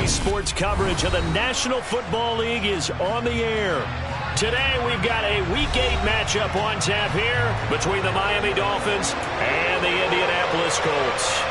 Sports coverage of the National Football League is on the air. Today we've got a Week 8 matchup on tap here between the Miami Dolphins and the Indianapolis Colts.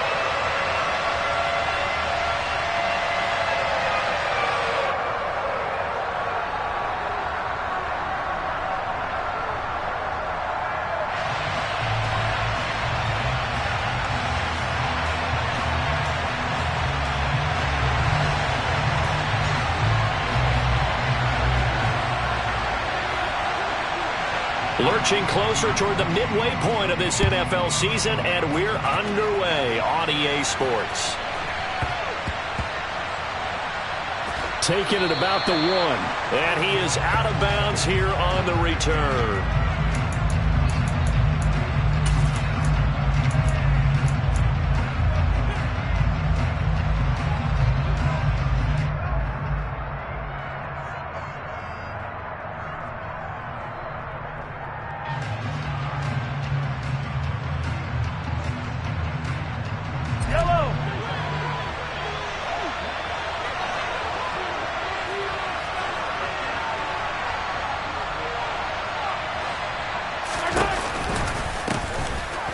Lurching closer toward the midway point of this NFL season, and we're underway on EA Sports. Taking it about the 1, and he is out of bounds here on the return.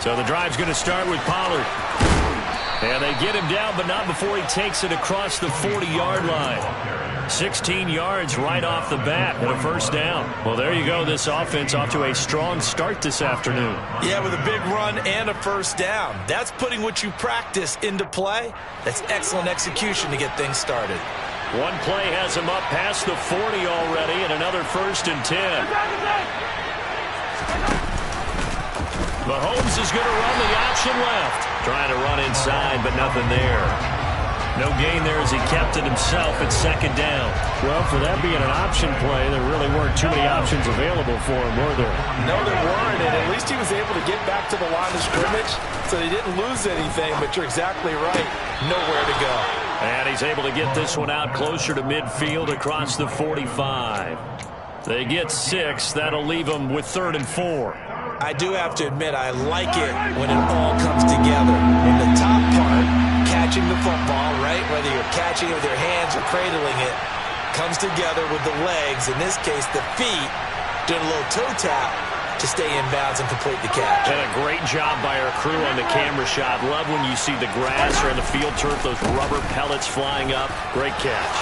So the drive's going to start with Pollard. And they get him down, but not before he takes it across the 40-yard line. 16 yards right off the bat and a first down. Well, there you go. This offense off to a strong start this afternoon. Yeah, with a big run and a first down. That's putting what you practice into play. That's excellent execution to get things started. One play has him up past the 40 already, and another 1st and 10. Mahomes is going to run the option left. Trying to run inside, but nothing there. No gain there as he kept it himself at 2nd down. Well, for that being an option play, there really weren't too many options available for him, were there? No, there weren't, and at least he was able to get back to the line of scrimmage, so he didn't lose anything, but you're exactly right. Nowhere to go. And he's able to get this one out closer to midfield across the 45. They get 6. That'll leave them with 3rd and 4. I do have to admit, I like it when it all comes together. In the top part, catching the football, right? Whether you're catching it with your hands or cradling it, comes together with the legs. In this case, the feet, doing a little toe tap to stay in bounds and complete the catch. And a great job by our crew on the camera shot. Love when you see the grass or the field turf, those rubber pellets flying up. Great catch.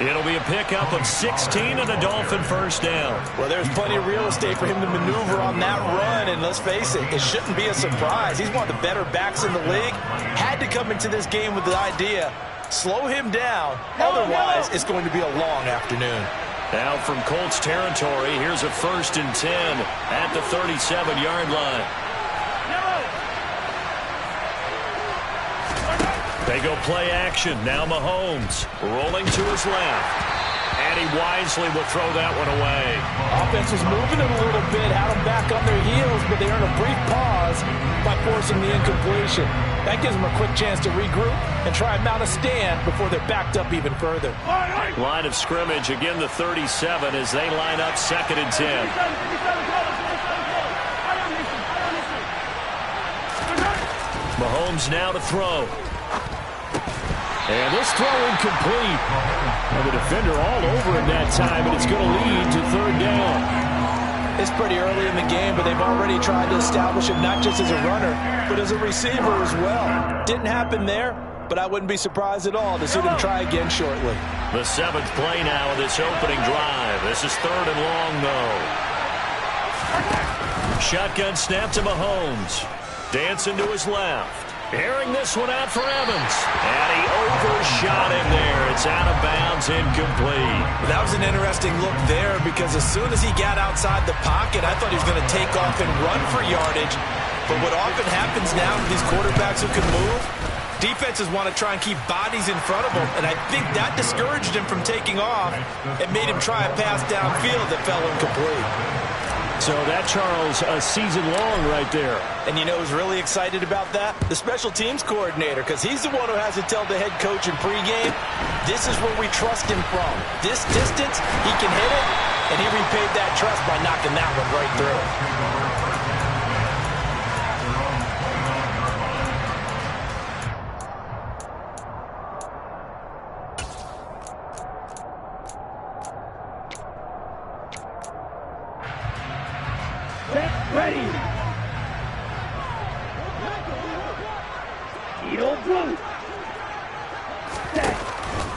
It'll be a pickup of 16 and a Dolphin first down. Well, there's plenty of real estate for him to maneuver on that run, and let's face it, it shouldn't be a surprise. He's one of the better backs in the league. Had to come into this game with the idea, slow him down, otherwise it's going to be a long afternoon. Now from Colts territory, here's a 1st and 10 at the 37-yard line. They go play action. Now Mahomes rolling to his left. And he wisely will throw that one away. Offense was moving it a little bit, had them back on their heels, but they earned a brief pause by forcing the incompletion. That gives them a quick chance to regroup and try and mount a stand before they're backed up even further. Line of scrimmage, again the 37 as they line up 2nd and 10. Mahomes now to throw. And this throw incomplete. And the defender all over him that time, and it's going to lead to 3rd down. It's pretty early in the game, but they've already tried to establish him not just as a runner, but as a receiver as well. Didn't happen there, but I wouldn't be surprised at all to see them try again shortly. The 7th play now of this opening drive. This is 3rd and long, though. Shotgun snap to Mahomes. Dancing to his left. Airing this one out for Evans. And he overshot him there. It's out of bounds, incomplete. That was an interesting look there because as soon as he got outside the pocket, I thought he was going to take off and run for yardage. But what often happens now with these quarterbacks who can move, defenses want to try and keep bodies in front of them. And I think that discouraged him from taking off and made him try a pass downfield that fell incomplete. So that, Charles, a season long right there. And you know who's really excited about that? The special teams coordinator, because he's the one who has to tell the head coach in pregame, this is where we trust him from. This distance, he can hit it, and he repaid that trust by knocking that one right through. Ready. Blue.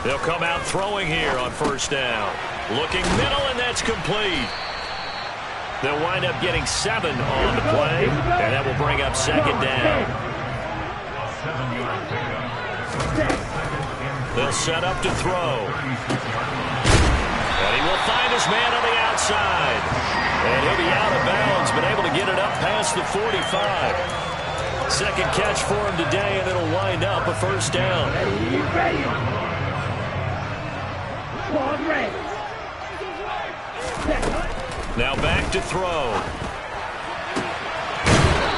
They'll come out throwing here on first down. Looking middle, and that's complete. They'll wind up getting 7 on the play, and that will bring up second down. They'll set up to throw. And he will find his man on the outside. And he'll be out of bounds, but able to get it up past the 45. Second catch for him today, and it'll wind up a first down. Ready. Ball ready. Now back to throw.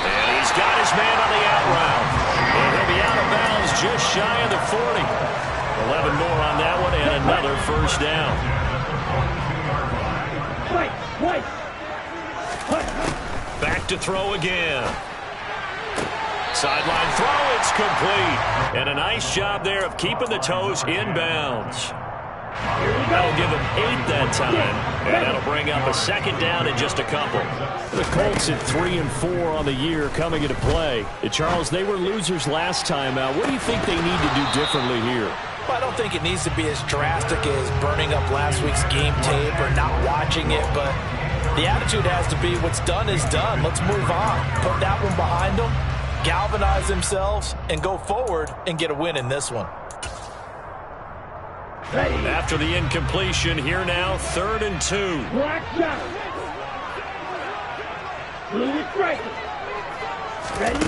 And he's got his man on the out route. And he'll be out of bounds just shy of the 40. 11 more on that one, and another first down. Back to throw again. Sideline throw, it's complete. And a nice job there of keeping the toes inbounds. That'll give him 8 that time, and that'll bring up a second down in just a couple. The Colts at 3 and 4 on the year coming into play. Charles, they were losers last time out. What do you think they need to do differently here? Well, I don't think it needs to be as drastic as burning up last week's game tape or not watching it, but the attitude has to be what's done is done. Let's move on. Put that one behind them, galvanize themselves, and go forward and get a win in this one. After the incompletion, here now, 3rd and 2. Black shot. Blue is striking. Ready.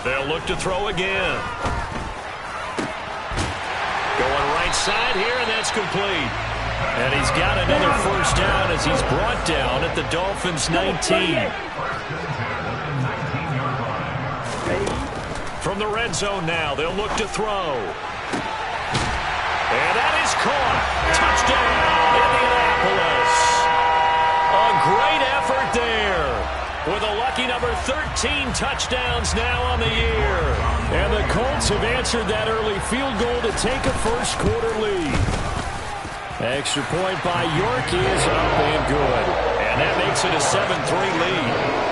They'll look to throw again. Going right side here, and that's complete. And he's got another first down as he's brought down at the Dolphins' 19. From the red zone now, they'll look to throw. And that is caught. Touchdown, Indianapolis. A great effort there with a lucky number 13 touchdowns now on the year. And the Colts have answered that early field goal to take a first quarter lead. Extra point by York is up and good. And that makes it a 7-3 lead.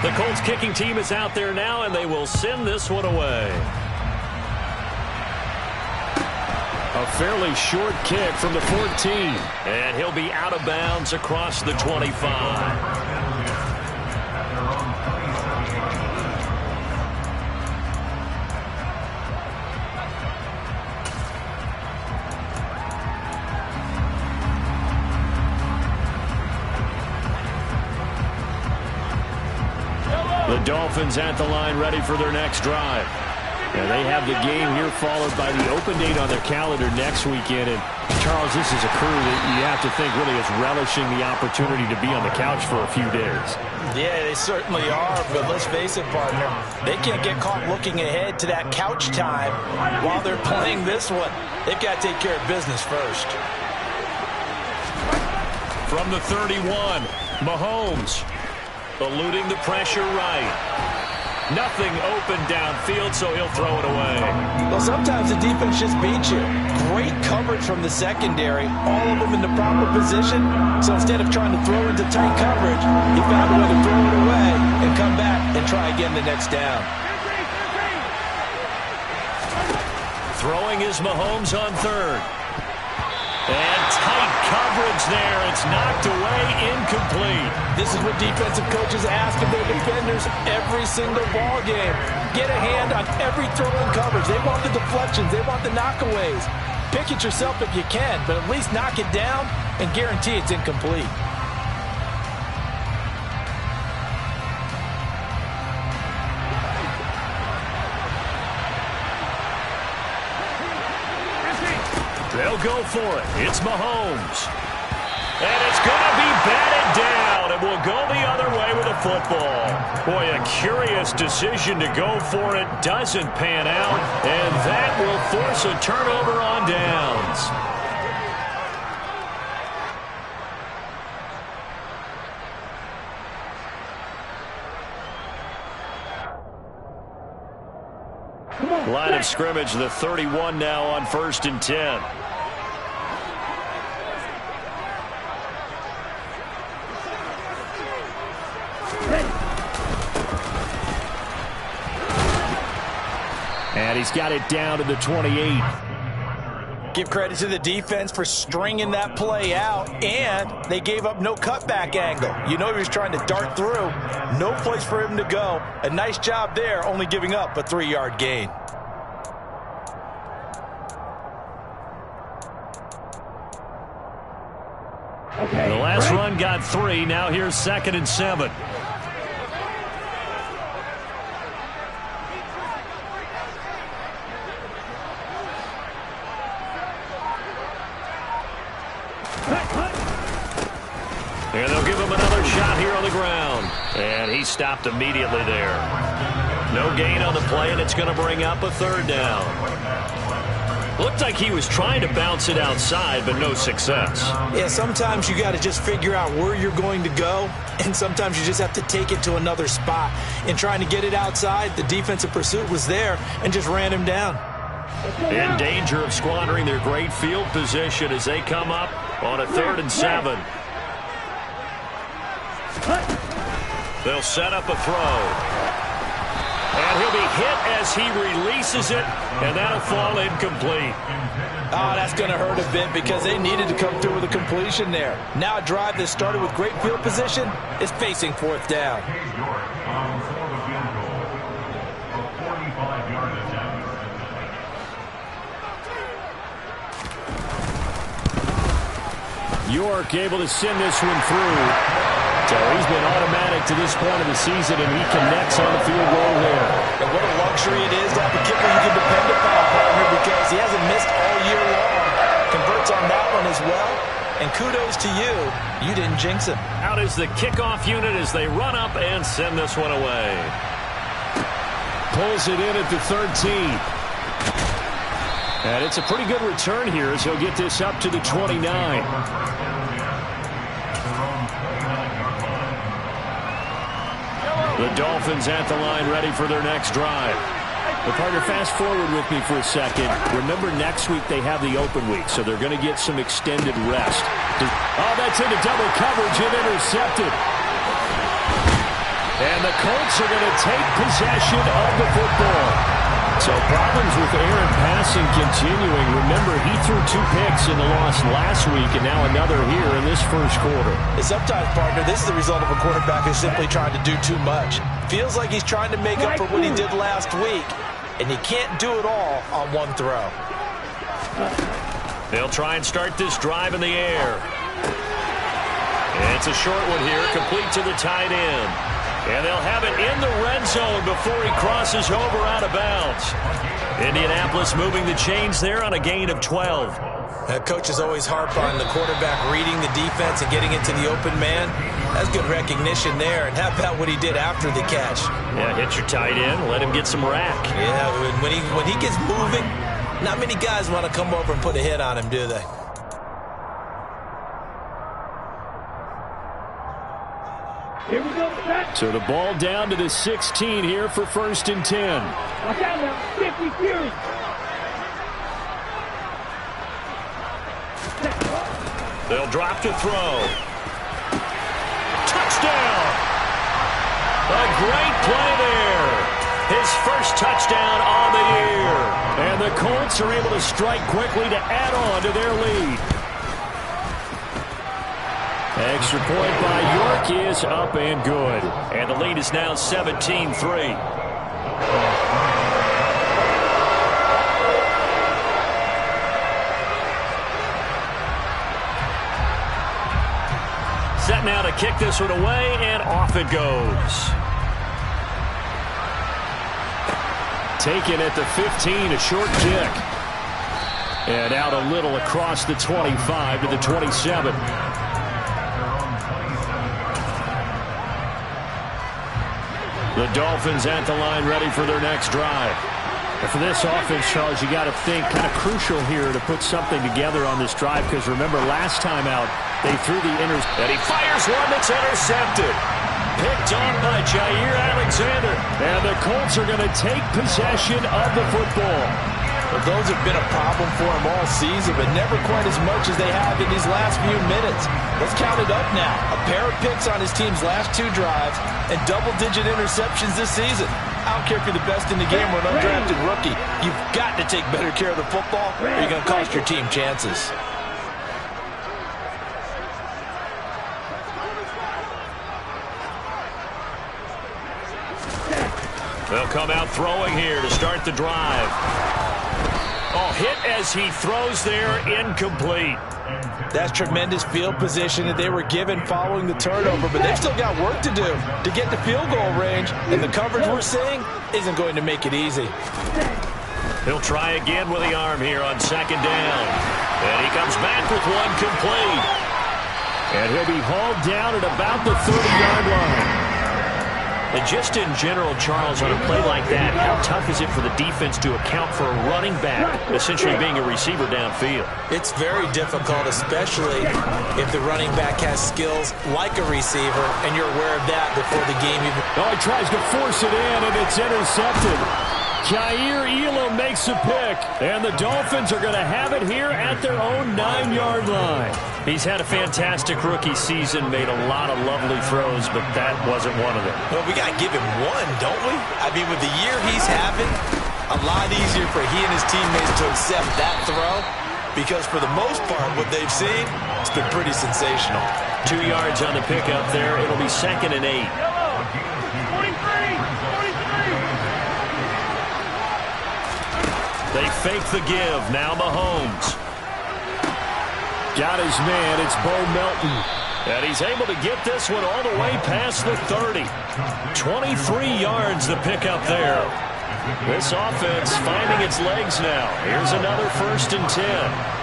The Colts kicking team is out there now, and they will send this one away. A fairly short kick from the 14. And he'll be out of bounds across the 25. The Dolphins at the line ready for their next drive. And they have the game here followed by the open date on their calendar next weekend. And Charles, this is a crew that you have to think really is relishing the opportunity to be on the couch for a few days. Yeah, they certainly are, but let's face it, partner. They can't get caught looking ahead to that couch time while they're playing this one. They've got to take care of business first. From the 31, Mahomes eluding the pressure right. Nothing open downfield, so he'll throw it away. Well, sometimes the defense just beats you. Great coverage from the secondary, all of them in the proper position. So instead of trying to throw into tight coverage, he found a way to throw it away and come back and try again the next down. Throwing is Mahomes on 3rd. And tight coverage there. It's knocked away, incomplete. This is what defensive coaches ask of their defenders every single ball game. Get a hand on every throw and coverage. They want the deflections. They want the knockaways. Pick it yourself if you can, but at least knock it down and guarantee it's incomplete. They'll go for it. It's Mahomes. And it's going to be batted down, and will go the other way with the football. Boy, a curious decision to go for it. Doesn't pan out, and that will force a turnover on downs. Line of scrimmage, the 31 now on 1st and 10. And he's got it down to the 28. Give credit to the defense for stringing that play out, and they gave up no cutback angle. You know he was trying to dart through. No place for him to go. A nice job there, only giving up a 3-yard gain. The last run got 3. Now here's 2nd and 7. And they'll give him another shot here on the ground. And he stopped immediately there. No gain on the play, and it's going to bring up a 3rd down. Looked like he was trying to bounce it outside, but no success. Yeah, sometimes you got to just figure out where you're going to go, and sometimes you just have to take it to another spot. In trying to get it outside, the defensive pursuit was there and just ran him down. In danger of squandering their great field position as they come up on a 3rd and 7. They'll set up a throw. And he'll be hit as he releases it, and that'll fall incomplete. Oh, that's going to hurt a bit because they needed to come through with a completion there. Now a drive that started with great field position is facing 4th down. York able to send this one through. So he's been automatic to this point of the season, and he connects on the field goal there. And what a luxury it is to have a kicker you can depend upon, partner, because he hasn't missed all year long. Converts on that one as well. And kudos to you. You didn't jinx him. Out is the kickoff unit as they run up and send this one away. Pulls it in at the 13. And it's a pretty good return here as he'll get this up to the 29. The Dolphins at the line ready for their next drive. But partner, fast forward with me for a second. Remember, next week they have the open week, so they're going to get some extended rest. Oh, that's into double coverage and intercepted. And the Colts are going to take possession of the football. So problems with Aaron passing continuing. Remember, he threw 2 picks in the loss last week and now another here in this first quarter. And sometimes, partner, this is the result of a quarterback who's simply trying to do too much. Feels like he's trying to make up for what he did last week, and you can't do it all on one throw. They'll try and start this drive in the air. And it's a short one here, complete to the tight end. And they'll have it in the red zone before he crosses over out of bounds. Indianapolis moving the chains there on a gain of 12. Coaches always harp on the quarterback reading the defense and getting into the open man. That's good recognition there. And how about what he did after the catch? Yeah, hit your tight end, let him get some rack. Yeah, when he gets moving, not many guys want to come over and put a hit on him, do they? Here we go, set. So the ball down to the 16 here for 1st and 10. Watch out now, 50 Fury. They'll drop to throw. Touchdown! A great play there. His first touchdown on the year. And the Colts are able to strike quickly to add on to their lead. Extra point by York is up and good. And the lead is now 17-3. Set now to kick this one away, and off it goes. Taken at the 15, a short kick. And out a little across the 25 to the 27. The Dolphins at the line ready for their next drive. And for this offense, Charles, you got to think kind of crucial here to put something together on this drive, because remember last time out, they threw the And he fires one that's intercepted. picked off by Jair Alexander. And the Colts are going to take possession of the football. Well, those have been a problem for him all season, but never quite as much as they have in these last few minutes. Let's count it up now. A pair of picks on his team's last 2 drives and double-digit interceptions this season. I don't care if you're the best in the game or an undrafted rookie. You've got to take better care of the football or you're going to cost your team chances. They'll come out throwing here to start the drive. Oh, hit as he throws there, incomplete. That's tremendous field position that they were given following the turnover, but they've still got work to do to get to field goal range, and the coverage we're seeing isn't going to make it easy. He'll try again with the arm here on 2nd down. And he comes back with one complete. And he'll be hauled down at about the 30-yard line. And just in general, Charles, on a play like that, how tough is it for the defense to account for a running back essentially being a receiver downfield? It's very difficult, especially if the running back has skills like a receiver, and you're aware of that before the game even... Oh, he tries to force it in, and it's intercepted. Jair Elam makes a pick, and the Dolphins are going to have it here at their own 9-yard line. He's had a fantastic rookie season, made a lot of lovely throws, but that wasn't one of them. Well, we got to give him one, don't we? I mean, with the year he's having, a lot easier for he and his teammates to accept that throw, because for the most part, what they've seen, it's been pretty sensational. 2 yards on the pickup there. It'll be 2nd and 8. They fake the give. Now Mahomes. Got his man. It's Bo Melton. And he's able to get this one all the way past the 30. 23 yards the pickup there. This offense finding its legs now. Here's another 1st and 10.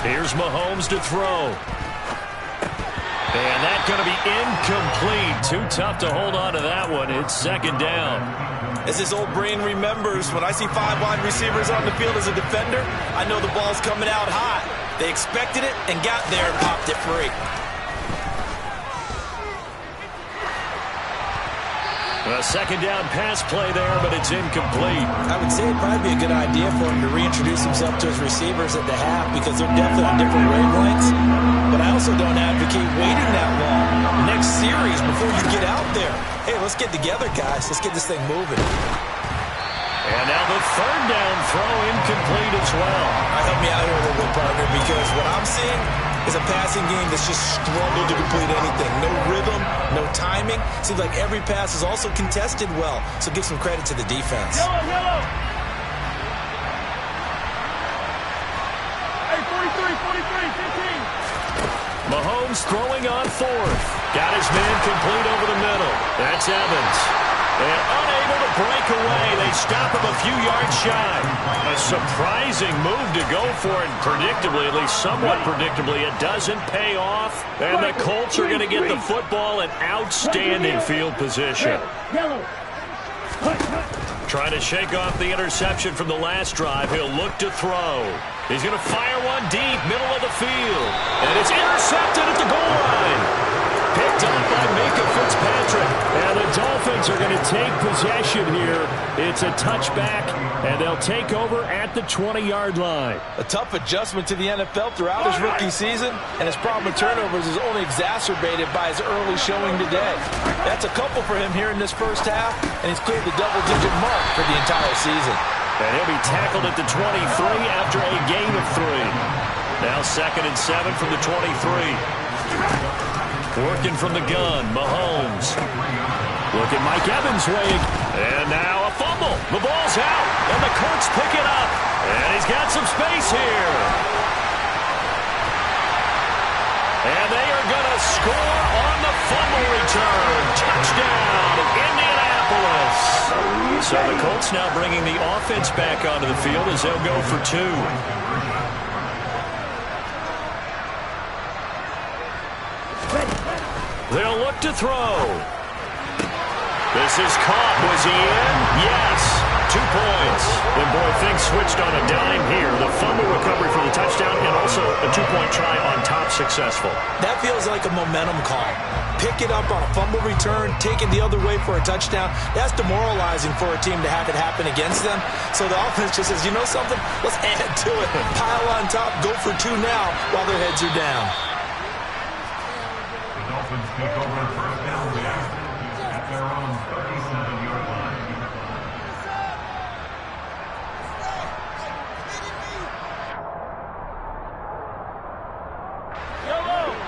Here's Mahomes to throw. And that's going to be incomplete. Too tough to hold on to that one. It's 2nd down. As his old brain remembers, when I see 5 wide receivers on the field as a defender, I know the ball's coming out hot. They expected it and got there and popped it free. A 2nd down pass play there, but it's incomplete. I would say it'd probably be a good idea for him to reintroduce himself to his receivers at the half because they're definitely on different wavelengths. But I also don't advocate waiting that long. Next series before you get out there. Hey, let's get together, guys. Let's get this thing moving. And now the 3rd down throw incomplete as well. Help me out here a little bit, partner, because what I'm seeing is a passing game that's just struggled to complete anything. No rhythm, no timing. Seems like every pass is also contested well. So give some credit to the defense. Yellow. Hey, 43, 15. Mahomes throwing on 4th. Got his man complete over the middle. That's Evans. And unable to break away. They stop him a few yards shy. A surprising move to go for it. Predictably, at least somewhat predictably, it doesn't pay off. And the Colts are going to get the football in outstanding field position. Yellow. Trying to shake off the interception from the last drive. He'll look to throw. He's going to fire one deep, middle of the field. And it's intercepted at the goal line. Picked up by Minkah Fitzpatrick. And the Dolphins are going to take possession here. It's a touchback, and they'll take over at the 20-yard line. A tough adjustment to the NFL throughout his rookie season, and his problem with turnovers is only exacerbated by his early showing today. That's a couple for him here in this first half, and he's cleared the double-digit mark for the entire season. And he'll be tackled at the 23 after a gain of 3. Now 2nd and 7 from the 23. Working from the gun, Mahomes. Look at Mike Evans' way. And now a fumble. The ball's out, and the Colts pick it up. And he's got some space here. And they are going to score on the fumble return. Touchdown, Indianapolis. So the Colts now bringing the offense back onto the field as they'll go for 2. They'll look to throw. This is caught. Was he in? Yes. 2 points. And, boy, things switched on a dime here. The fumble recovery for the touchdown and also a 2-point try on top successful. That feels like a momentum call. Pick it up on a fumble return, take it the other way for a touchdown. That's demoralizing for a team to have it happen against them. So the offense just says, you know something? Let's add to it. Pile on top, go for 2 now while their heads are down. The Dolphins take over first down at their own 37-yard line.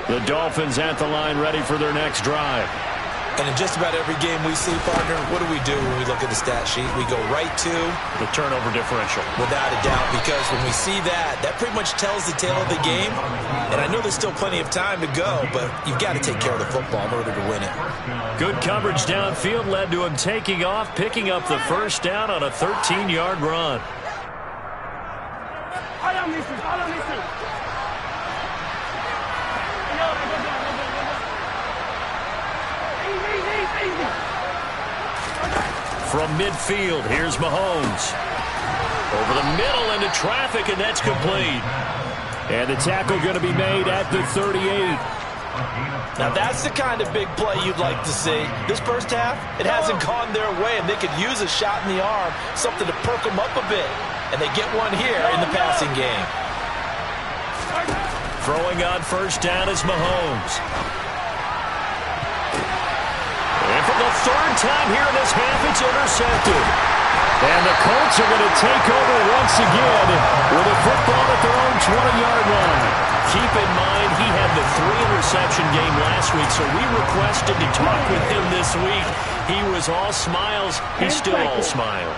The Dolphins at the line, ready for their next drive. And in just about every game we see, partner, what do we do when we look at the stat sheet? We go right to the turnover differential. Without a doubt, because when we see that, that pretty much tells the tale of the game. And I know there's still plenty of time to go, but you've got to take care of the football in order to win it. Good coverage downfield led to him taking off, picking up the first down on a 13-yard run. From midfield, here's Mahomes. Over the middle into traffic, and that's complete. And the tackle going to be made at the 38. Now that's the kind of big play you'd like to see. This first half, it hasn't gone their way, and they could use a shot in the arm, something to perk them up a bit. And they get one here in the passing game. Throwing on first down is Mahomes. And for the 3rd time here in this half, it's intercepted. And the Colts are going to take over once again with a football at their own 20-yard line. Keep in mind, he had the 3-interception game last week, so we requested to talk with him this week. He was all smiles. He's still all smile.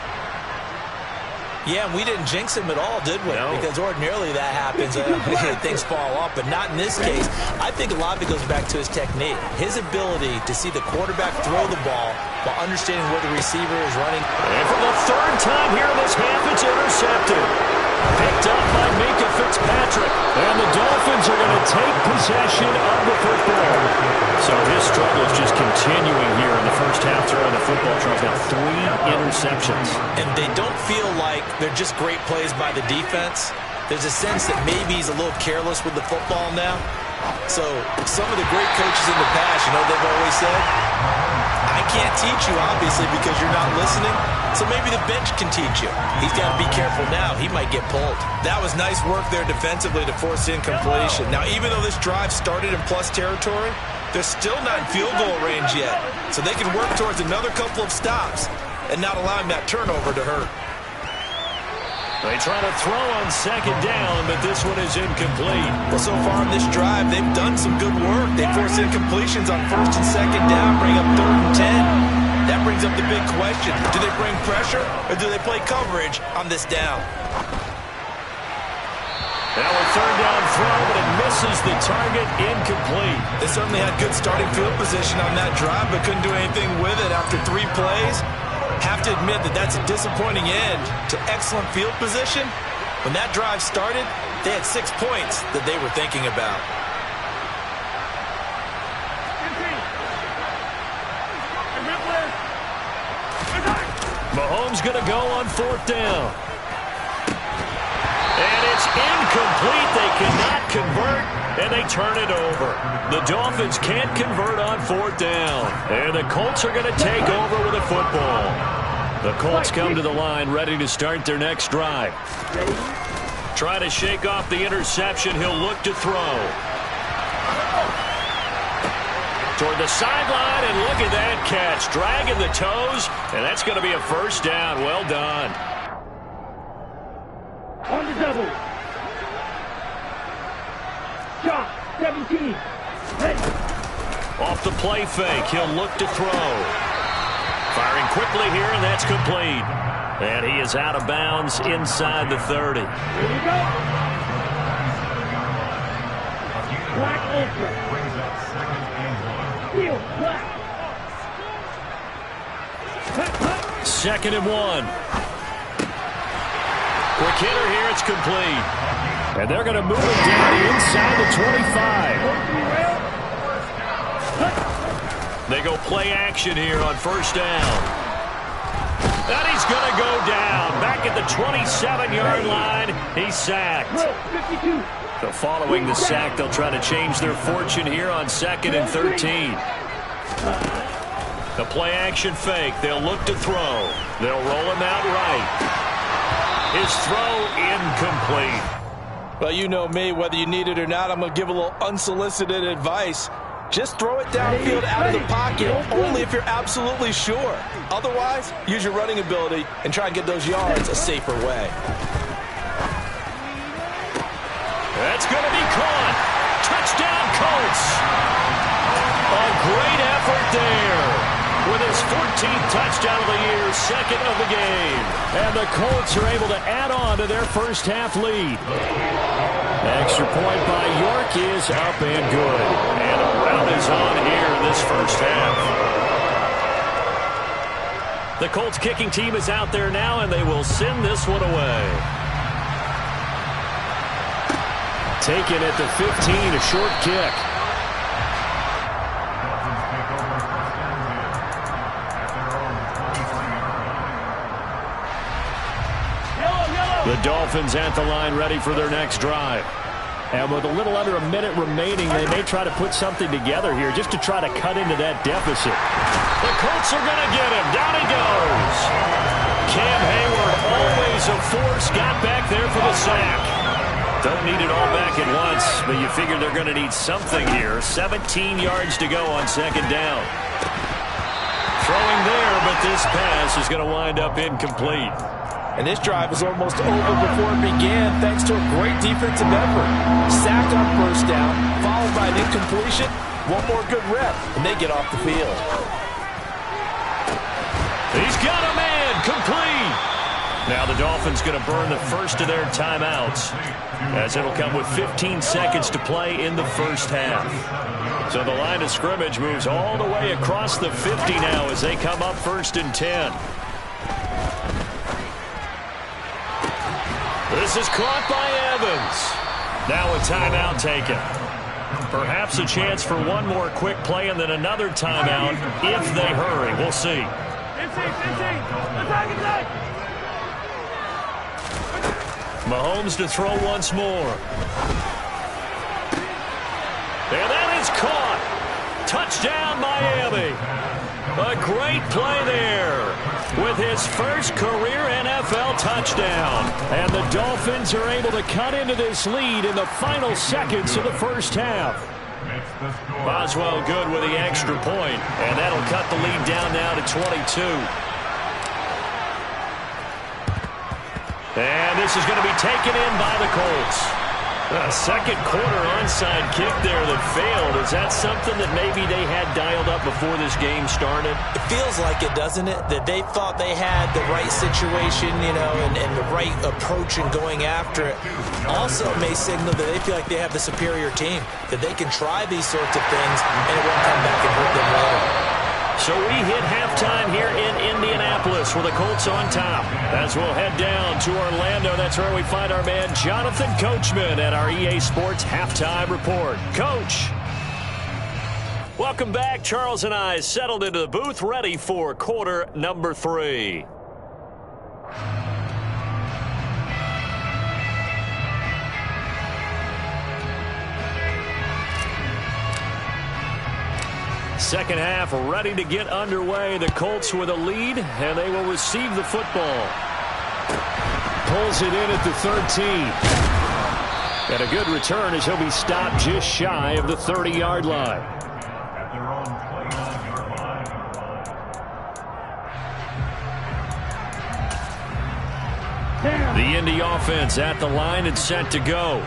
Yeah, we didn't jinx him at all, did we? No. Because ordinarily that happens. Things fall off, but not in this case. I think a lot of it goes back to his technique. His ability to see the quarterback throw the ball while understanding where the receiver is running. And for the 3rd time here in this half, it's intercepted. Picked up by Minkah Fitzpatrick. And the Dolphins are going to take possession of the football. So his struggle is just continuing here in the first half throwing the football. Charles, now 3 interceptions. And they don't feel like they're just great plays by the defense. There's a sense that maybe he's a little careless with the football now. So some of the great coaches in the past, you know, they've always said, I can't teach you, obviously, because you're not listening. So maybe the bench can teach you. He's got to be careful now. He might get pulled. That was nice work there defensively to force incompletion. Now, even though this drive started in plus territory, they're still not in field goal range yet. So they can work towards another couple of stops and not allowing that turnover to hurt. They try to throw on 2nd down, but this one is incomplete. Well, so far in this drive, they've done some good work. They force incompletions on 1st and 2nd down, bring up 3rd and 10. That brings up the big question. Do they bring pressure, or do they play coverage on this down? Now a 3rd down throw, but it misses the target, incomplete. They certainly had good starting field position on that drive, but couldn't do anything with it after 3 plays. Have to admit that that's a disappointing end to excellent field position. When that drive started, they had 6 points that they were thinking about. Mahomes going to go on 4th down. And it's incomplete. They cannot convert, and they turn it over. The Dolphins can't convert on 4th down. And the Colts are going to take over with a football. The Colts come to the line ready to start their next drive. Try to shake off the interception. He'll look to throw. Toward the sideline, and look at that catch. Dragging the toes, and that's going to be a first down. Well done. On the double. Shot, 17. Ready. Off the play fake, he'll look to throw. Firing quickly here, and that's complete. And he is out of bounds inside the 30. Here we go. Black Ultra. Steel Black. 2nd and 1. Quick hitter here, it's complete. And they're going to move him down inside the 25. They go play action here on 1st down. And he's going to go down. Back at the 27-yard line, he's sacked. 52. So following the sack, they'll try to change their fortune here on 2nd and 13. The play-action fake. They'll look to throw. They'll roll him out right. His throw incomplete. Well, you know me, whether you need it or not, I'm going to give a little unsolicited advice. Just throw it downfield out of the pocket, only if you're absolutely sure. Otherwise, use your running ability and try and get those yards a safer way. That's going to be caught. Touchdown, Colts. A great effort there. With his 14th touchdown of the year, 2nd of the game. And the Colts are able to add on to their first half lead. Extra point by York is up and good. And a rout is on here in this first half. The Colts kicking team is out there now, and they will send this one away. Taken at the 15, a short kick. The Dolphins at the line ready for their next drive. And with a little under a minute remaining, they may try to put something together here just to try to cut into that deficit. The Colts are going to get him. Down he goes. Cam Hayward, always a force, got back there for the sack. Don't need it all back at once, but you figure they're going to need something here. 17 yards to go on 2nd down. Throwing there, but this pass is going to wind up incomplete. And this drive was almost over before it began thanks to a great defensive effort. Sacked on 1st down, followed by an incompletion. One more good rep, and they get off the field. He's got a man, complete. Now the Dolphins going to burn the first of their timeouts, as it'll come with 15 seconds to play in the first half. So the line of scrimmage moves all the way across the 50 now as they come up 1st and 10. This is caught by Evans. Now a timeout taken. Perhaps a chance for one more quick play and then another timeout if they hurry. We'll see. Mahomes to throw once more. And that is caught. Touchdown, Miami. A great play there with his first career NFL touchdown. And the Dolphins are able to cut into this lead in the final seconds of the first half. Boswell good with the extra point, and that'll cut the lead down now to 22. And this is going to be taken in by the Colts. A second quarter onside kick there that failed. Is that something that maybe they had dialed up before this game started? It feels like it, doesn't it? That they thought they had the right situation, you know, and the right approach in going after it. Also may signal that they feel like they have the superior team, that they can try these sorts of things and it won't come back and hurt them later. So we hit halftime here in Indianapolis with the Colts on top. As we'll head down to Orlando, that's where we find our man Jonathan Coachman at our EA Sports Halftime Report. Coach. Welcome back. Charles and I settled into the booth ready for quarter number 3. Second half ready to get underway. The Colts with a lead, and they will receive the football. Pulls it in at the 13. And a good return as he'll be stopped just shy of the 30-yard line. At their own 29-yard line. The Indy offense at the line and set to go.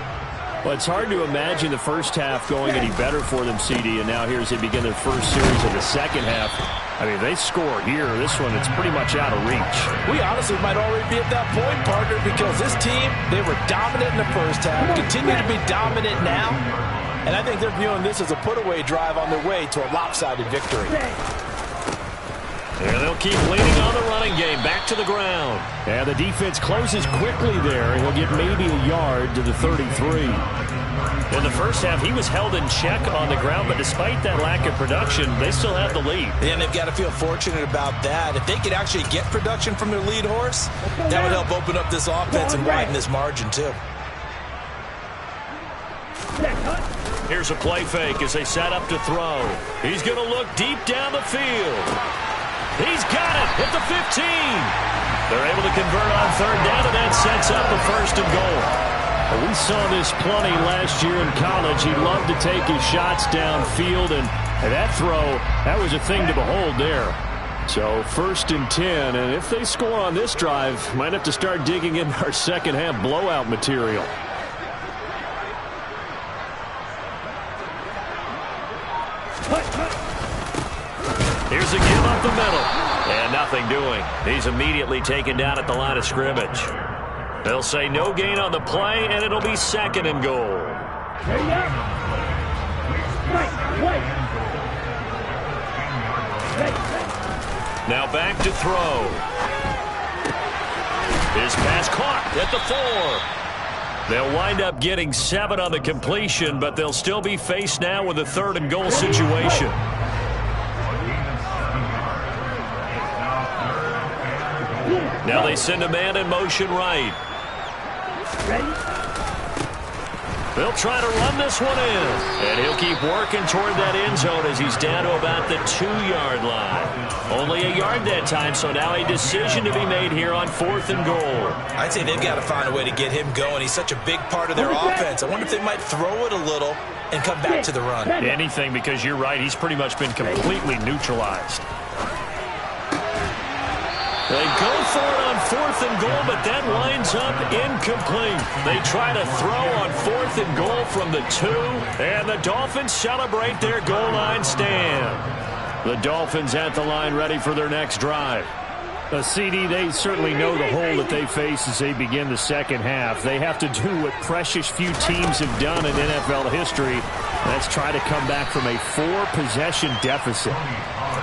Well, it's hard to imagine the first half going any better for them, CD, and now here as they begin their first series of the second half. I mean, they score here. This one, it's pretty much out of reach. We honestly might already be at that point, partner, because this team, they were dominant in the first half, continue to be dominant now, and I think they're viewing this as a put-away drive on their way to a lopsided victory. And they'll keep leaning on the running game. Back to the ground. And the defense closes quickly there. He'll get maybe a yard to the 33. In the first half, he was held in check on the ground, but despite that lack of production, they still have the lead. And they've got to feel fortunate about that. If they could actually get production from their lead horse, that would help open up this offense and widen this margin too. Here's a play fake as they set up to throw. He's going to look deep down the field. He's got it at the 15. They're able to convert on third down, and that sets up the first and goal. We saw this plenty last year in college. He loved to take his shots downfield, and that throw, that was a thing to behold there. So 1st and 10, and if they score on this drive, might have to start digging in our second half blowout material. Here's a give up the middle, and nothing doing. He's immediately taken down at the line of scrimmage. They'll say no gain on the play, and it'll be 2nd and goal. There you go. Wait. Now back to throw. His pass caught at the 4. They'll wind up getting 7 on the completion, but they'll still be faced now with a 3rd and goal situation. Now they send a man in motion right. They'll try to run this one in. And he'll keep working toward that end zone as he's down to about the 2-yard line. Only a yard that time, so now a decision to be made here on 4th and goal. I'd say they've got to find a way to get him going. He's such a big part of their offense. I wonder if they might throw it a little and come back to the run. Anything, because you're right, he's pretty much been completely neutralized. They go for it on 4th and goal, but that winds up incomplete. They try to throw on 4th and goal from the 2, and the Dolphins celebrate their goal line stand. The Dolphins at the line ready for their next drive. CD, they certainly know the hole that they face as they begin the second half. They have to do what precious few teams have done in NFL history. That's try to come back from a 4-possession deficit.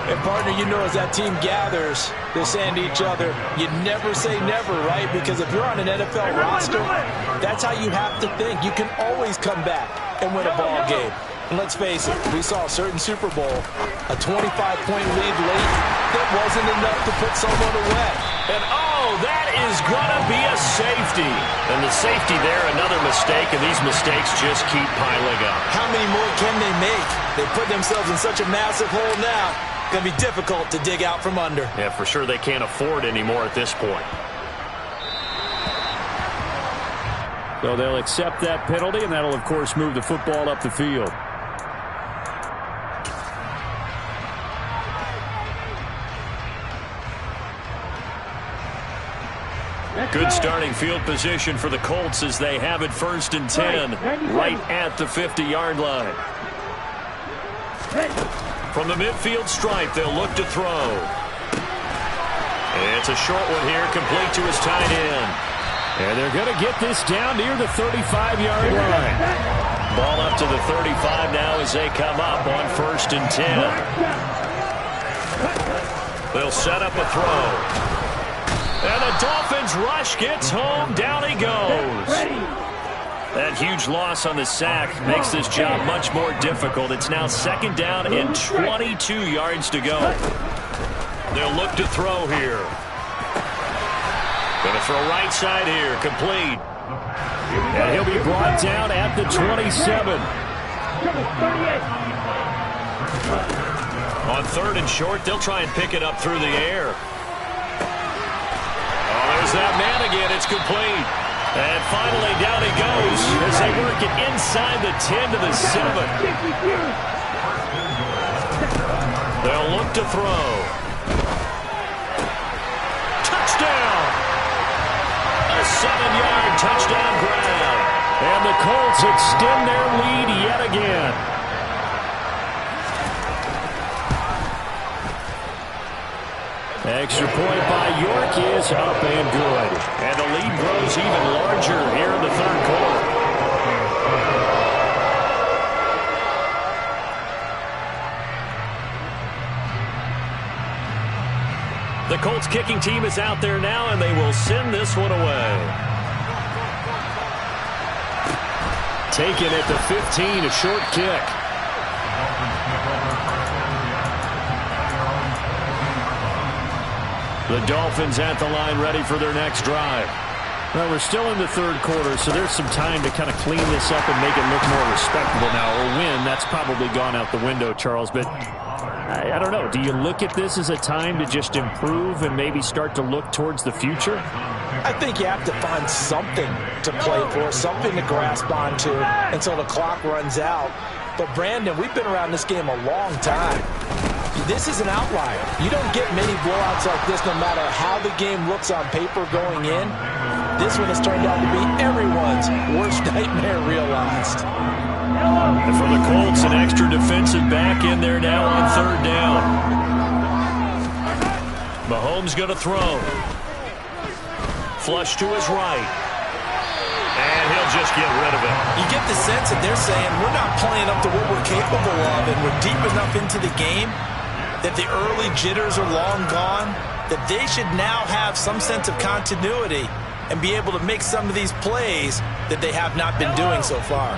And, partner, you know as that team gathers, they're saying to each other, you never say never, right? Because if you're on an NFL roster, that's how you have to think. You can always come back and win a ball game. And let's face it, we saw a certain Super Bowl, a 25-point lead late. That wasn't enough to put someone away. And, oh, that is going to be a safety. And the safety there, another mistake, and these mistakes just keep piling up. How many more can they make? They put themselves in such a massive hole now. Going to be difficult to dig out from under. Yeah, for sure they can't afford anymore at this point. So they'll accept that penalty, and that'll, of course, move the football up the field. Good starting field position for the Colts as they have it 1st and 10, right at the 50-yard line. From the midfield stripe, they'll look to throw. It's a short one here, complete to his tight end. And they're going to get this down near the 35-yard line. Ball up to the 35 now as they come up on 1st and 10. They'll set up a throw. And the Dolphins rush gets home. Down he goes. That huge loss on the sack makes this job much more difficult. It's now 2nd down and 22 yards to go. They'll look to throw here. Going to throw right side here. Complete. And he'll be brought down at the 27. On 3rd and short, they'll try and pick it up through the air. There's that man again. It's complete. And finally down he goes as they work it inside the 10 to the 7. They'll look to throw. Touchdown! A 7-yard touchdown grab. And the Colts extend their lead yet again. Extra point by York is up and good. And the lead grows even larger here in the 3rd quarter. The Colts kicking team is out there now, and they will send this one away. Taken at the 15, a short kick. The Dolphins at the line ready for their next drive. Well, we're still in the third quarter, so there's some time to kind of clean this up and make it look more respectable now. Or win, that's probably gone out the window, Charles. But I don't know. Do you look at this as a time to just improve and maybe start to look towards the future? I think you have to find something to play for, something to grasp onto until the clock runs out. But, Brandon, we've been around this game a long time. This is an outlier. You don't get many blowouts like this no matter how the game looks on paper going in. This one has turned out to be everyone's worst nightmare realized. And for the Colts, an extra defensive back in there now on third down. Mahomes going to throw. Flush to his right. And he'll just get rid of it. You get the sense that they're saying we're not playing up to what we're capable of, and we're deep enough into the game that the early jitters are long gone, that they should now have some sense of continuity and be able to make some of these plays that they have not been doing so far.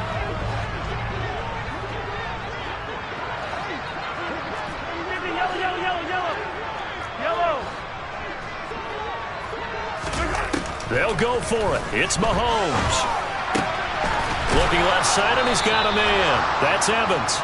They'll go for it. It's Mahomes. Looking left side, and he's got a man. That's Evans.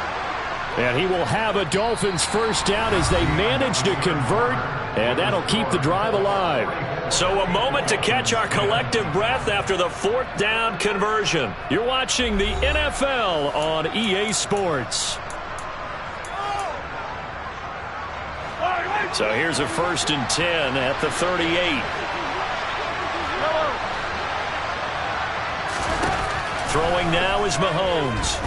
And he will have a Dolphins first down as they manage to convert, and that'll keep the drive alive. So a moment to catch our collective breath after the fourth down conversion. You're watching the NFL on EA Sports. So here's a 1st and 10 at the 38. Throwing now is Mahomes.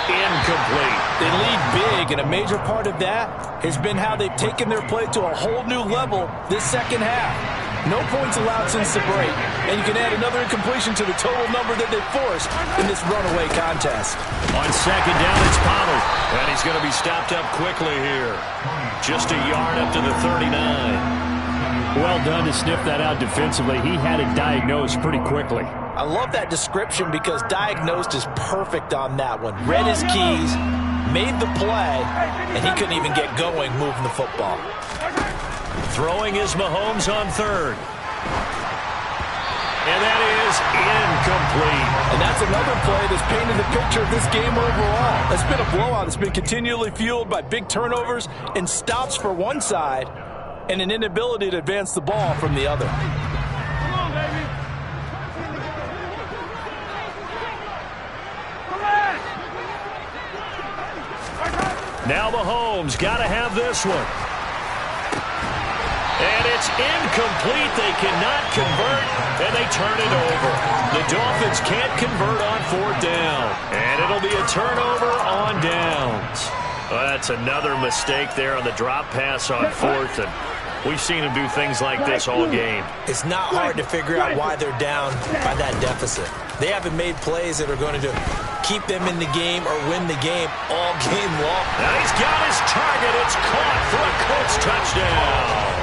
Incomplete. They lead big, and a major part of that has been how they've taken their play to a whole new level this second half. No points allowed since the break, and you can add another incompletion to the total number that they forced in this runaway contest. On second down, it's Pollard, and he's going to be stopped up quickly here. Just a yard up to the 39. Well done to sniff that out defensively. He had it diagnosed pretty quickly. I love that description because diagnosed is perfect on that one. Read his keys, made the play, and he couldn't even get going moving the football. Throwing is Mahomes on third. And that is incomplete. And that's another play that's painted the picture of this game overall. It's been a blowout. It's been continually fueled by big turnovers and stops for one side and an inability to advance the ball from the other. Come on, baby. Now Mahomes got to have this one. And it's incomplete. They cannot convert, and they turn it over. The Dolphins can't convert on fourth down, and it'll be a turnover on downs. Well, that's another mistake there on the drop pass on fourth, and we've seen them do things like this all game. It's not hard to figure out why they're down by that deficit. They haven't made plays that are going to keep them in the game or win the game all game long. Now he's got his target. It's caught for a Colts touchdown.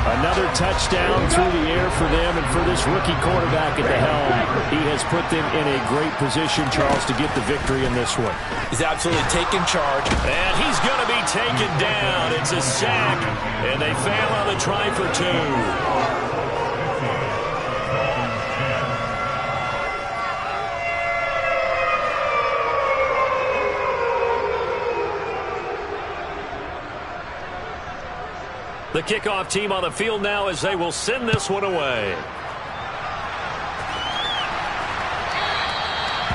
Another touchdown through the air for them, and for this rookie quarterback at the helm, he has put them in a great position, Charles, to get the victory in this one. He's absolutely taken charge. And he's going to be taken down. It's a sack, and they fail on the try for two. The kickoff team on the field now as they will send this one away.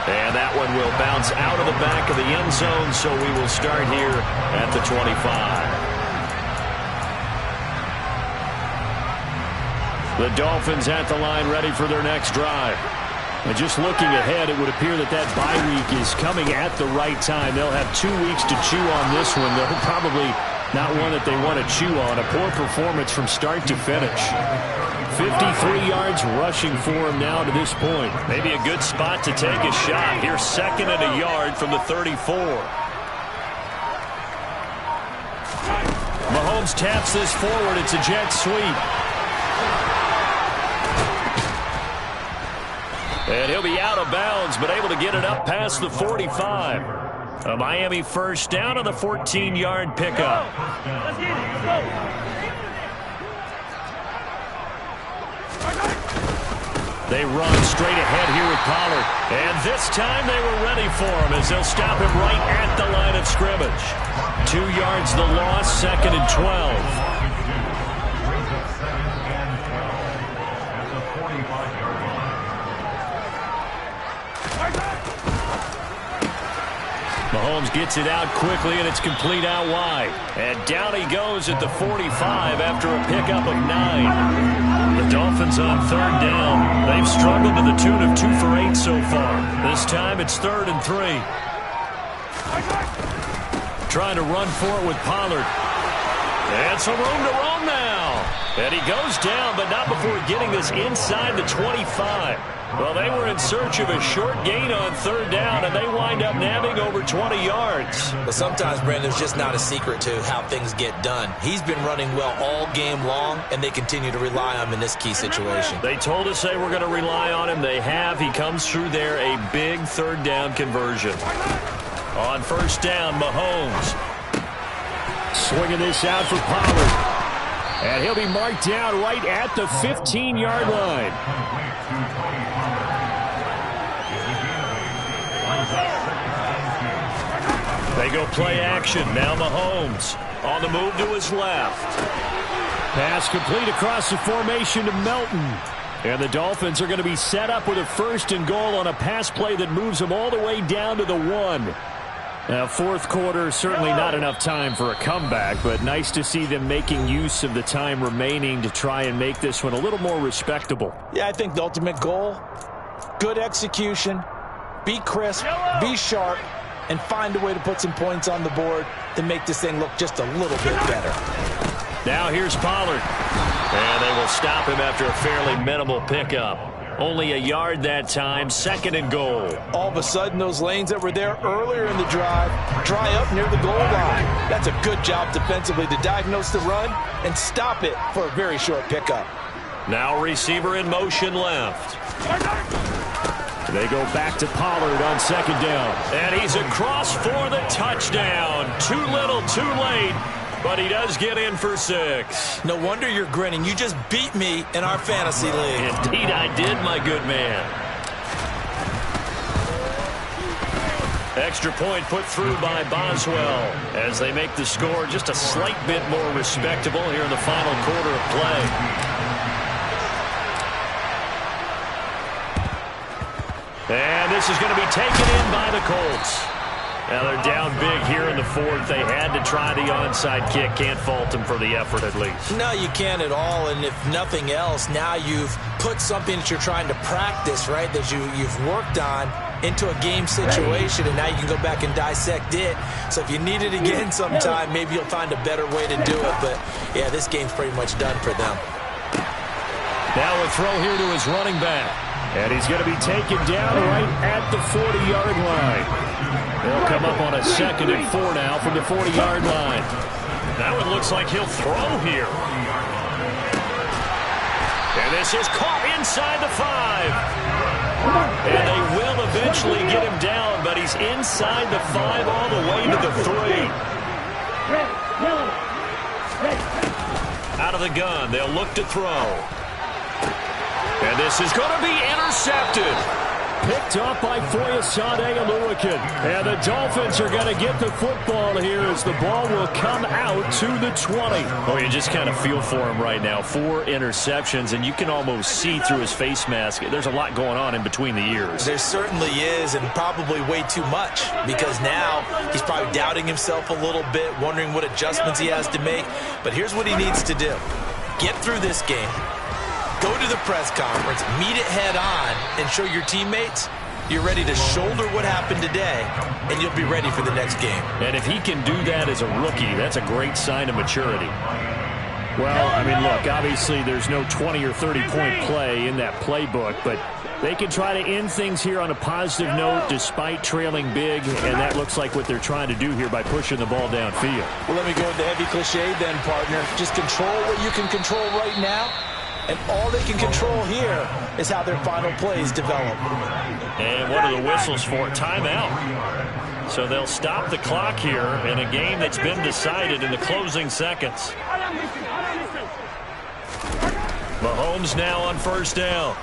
And that one will bounce out of the back of the end zone, so we will start here at the 25. The Dolphins at the line ready for their next drive. And just looking ahead, it would appear that that bye week is coming at the right time. They'll have 2 weeks to chew on this one. They'll probably not one that they want to chew on. A poor performance from start to finish. 53 yards rushing for him now to this point. Maybe a good spot to take a shot. Here's second and a yard from the 34. Mahomes taps this forward. It's a jet sweep. And he'll be out of bounds, but able to get it up past the 45. A Miami first down on the 14-yard pickup. Let's get it. Let's go. They run straight ahead here with Pollard. And this time they were ready for him as they'll stop him right at the line of scrimmage. 2 yards the loss, 2nd and 12. Mahomes gets it out quickly, and it's complete out wide. And down he goes at the 45 after a pickup of 9. The Dolphins on 3rd down. They've struggled to the tune of 2 for 8 so far. This time it's 3rd and 3. Trying to run for it with Pollard. And some room to roam now. And he goes down, but not before getting this inside the 25. Well, they were in search of a short gain on 3rd down, and they wind up nabbing over 20 yards. But sometimes, Brandon, there's just not a secret to how things get done. He's been running well all game long, and they continue to rely on him in this key situation. They told us they were going to rely on him. They have. He comes through there, a big 3rd down conversion. On 1st down, Mahomes. Swinging this out for Pollard. And he'll be marked down right at the 15-yard line. They go play action. Now Mahomes on the move to his left. Pass complete across the formation to Melton. And the Dolphins are going to be set up with a 1st and goal on a pass play that moves them all the way down to the 1. Now, 4th quarter, certainly not enough time for a comeback, but nice to see them making use of the time remaining to try and make this one a little more respectable. Yeah, I think the ultimate goal, good execution, be crisp, be sharp, and find a way to put some points on the board to make this thing look just a little bit better. Now here's Pollard. And they will stop him after a fairly minimal pickup. Only a yard that time, 2nd and goal. All of a sudden, those lanes that were there earlier in the drive dry up near the goal line. That's a good job defensively to diagnose the run and stop it for a very short pickup. Now receiver in motion left. They go back to Pollard on 2nd down. And he's across for the touchdown. Too little, too late. But he does get in for 6. No wonder you're grinning. You just beat me in our fantasy league. Indeed I did, my good man. Extra point put through by Boswell as they make the score just a slight bit more respectable here in the final quarter of play. And this is going to be taken in by the Colts. Now they're down big here in the 4th. They had to try the onside kick. Can't fault them for the effort at least. No, you can't at all. And if nothing else, now you've put something that you're trying to practice, right, that you've worked on into a game situation, and now you can go back and dissect it. So if you need it again sometime, maybe you'll find a better way to do it. But, yeah, this game's pretty much done for them. Now a throw here to his running back. And he's going to be taken down right at the 40-yard line. They'll come up on a 2nd and 4 now from the 40-yard line. That one looks like he'll throw here. And this is caught inside the 5. And they will eventually get him down, but he's inside the 5 all the way to the 3. Out of the gun, they'll look to throw. And this is going to be intercepted. Picked up by Foyesade Oluwakin. And the Dolphins are going to get the football here as the ball will come out to the 20. Oh, you just kind of feel for him right now. 4 interceptions, and you can almost see through his face mask. There's a lot going on in between the ears. There certainly is, and probably way too much, because now he's probably doubting himself a little bit, wondering what adjustments he has to make. But here's what he needs to do. Get through this game. Go to the press conference, meet it head on, and show your teammates you're ready to shoulder what happened today, and you'll be ready for the next game. And if he can do that as a rookie, that's a great sign of maturity. Well, I mean, look, obviously there's no 20 or 30-point play in that playbook, but They can try to end things here on a positive note despite trailing big, and that looks like what they're trying to do here by pushing the ball downfield. Well, let me go with the heavy cliche then, partner. Just control what you can control right now, and all they can control here is how their final plays develop. And what are the whistles for? Timeout. So they'll stop the clock here in a game that's been decided in the closing seconds. Mahomes now on first down.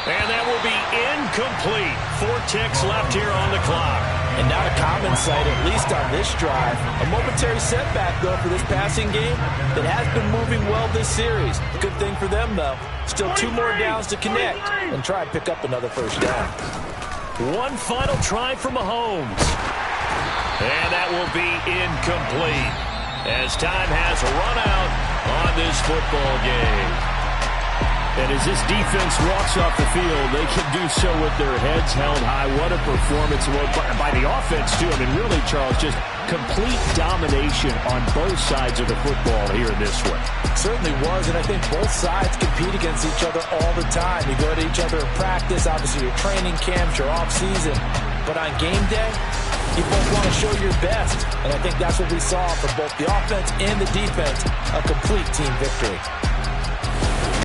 And that will be incomplete. 4 ticks left here on the clock. And not a common sight, at least on this drive. A momentary setback, though, for this passing game that has been moving well this series. Good thing for them, though. Still 2 more downs to connect and try and pick up another first down. One final try for Mahomes. And that will be incomplete as time has run out on this football game. And as this defense walks off the field, they can do so with their heads held high. What a performance by the offense, too. I mean, really, Charles, just complete domination on both sides of the football here in this one. Certainly was, and I think both sides compete against each other all the time. You go to each other in practice, obviously your training camps, your off-season. But on game day, you both want to show your best. And I think that's what we saw from both the offense and the defense, a complete team victory.